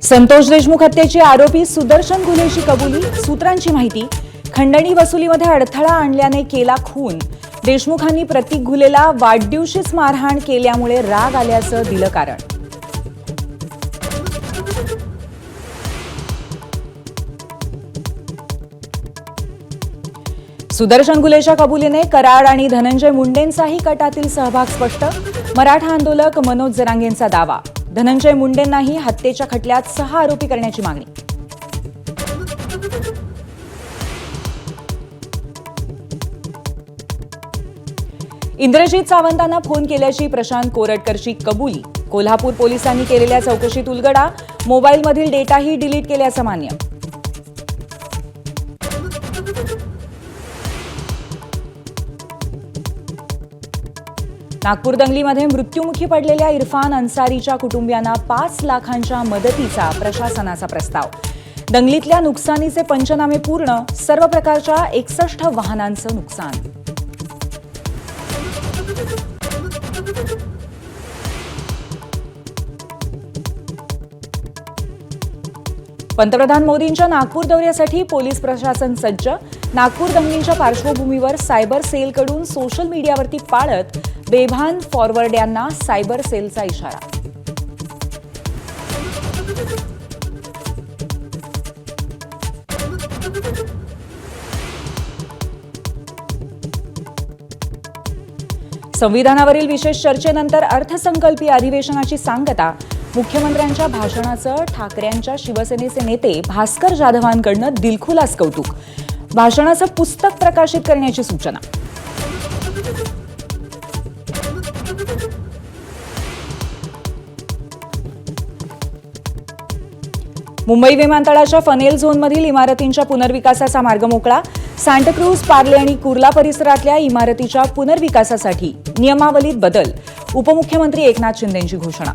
संतोष देशमुख हत्येची आरोपी सुदर्शन घुलेची कबुली। सूत्रांची माहिती, खंडणी वसुलीमध्ये अडथळा आणल्याने केला खून। देशमुखांनी प्रतीक घुलेला वाढदिवशीच मारहाण केल्यामुळे राग आल्याचं दिलं कारण। सुदर्शन घुलेच्या कबुलीने कराड आणि धनंजय मुंडेंचाही कटातील सहभाग स्पष्ट। मराठा आंदोलक मनोज जरांगेंचा दावा, धनंजय मुंडेंनाही हत्येच्या खटल्यात 6 आरोपी करण्याची मागणी। इंद्रजित सावंतांना फोन केल्याची प्रशांत कोरटकरची कबुली। कोल्हापूर पोलिसांनी केलेल्या चौकशीत उलगडा, मोबाईलमधील डेटाही डिलीट केल्याचं मान्य। नागपूर दंगलीमध्ये मृत्युमुखी पडलेल्या इरफान अन्सारीच्या कुटुंबियांना 5 लाखांच्या मदतीचा प्रशासनाचा प्रस्ताव। दंगलीतल्या नुकसानीचे पंचनामे पूर्ण, सर्व प्रकारच्या 61 वाहनांचं नुकसान। पंतप्रधान मोदींच्या नागपूर दौऱ्यासाठी पोलीस प्रशासन सज्ज। नागपूर दंगलीच्या पार्श्वभूमीवर सायबर सेलकडून सोशल मीडियावरती पाळत बेभान फॉरवर्ड्यांना सायबर सेलचा इशारा। संविधानावरील विशेष चर्चेनंतर अर्थसंकल्पीय अधिवेशनाची सांगता। मुख्यमंत्र्यांच्या भाषणाचं ठाकरेंच्या शिवसेनेचे नेते भास्कर जाधवांकडून दिलखुलास कौतुक। भाषणाचं पुस्तक प्रकाशित करण्याची सूचना। मुंबई विमानतळाच्या फनेल झोनमधील इमारतींच्या पुनर्विकासाचा मार्ग मोकळा। सांताक्रूज, पार्ले आणि कुर्ला परिसरातल्या इमारतीच्या पुनर्विकासासाठी नियमावलीत बदल। उपमुख्यमंत्री एकनाथ शिंदेंची घोषणा।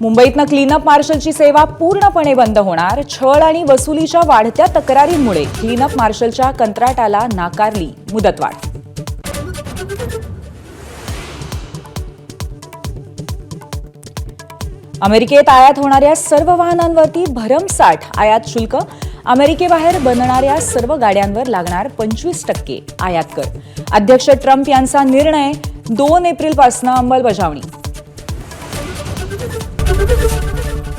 मुंबईतनं क्लीनअप मार्शलची सेवा पूर्णपणे बंद होणार। छळ आणि वसुलीच्या वाढत्या तक्रारींमुळे क्लीनअप मार्शलच्या कंत्राटाला नाकारली मुदतवाढ। अमेरिकेत आयात होणाऱ्या सर्व वाहनांवरती भरमसाठ आयात शुल्क। अमेरिकेबाहेर बनणाऱ्या सर्व गाड्यांवर लागणार 25% आयात कर। अध्यक्ष ट्रम्प यांचा निर्णय, 2 एप्रिलपासून अंमलबजावणी।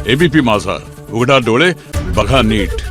एबीपी माझा, उघडा डोळे बघा नीट।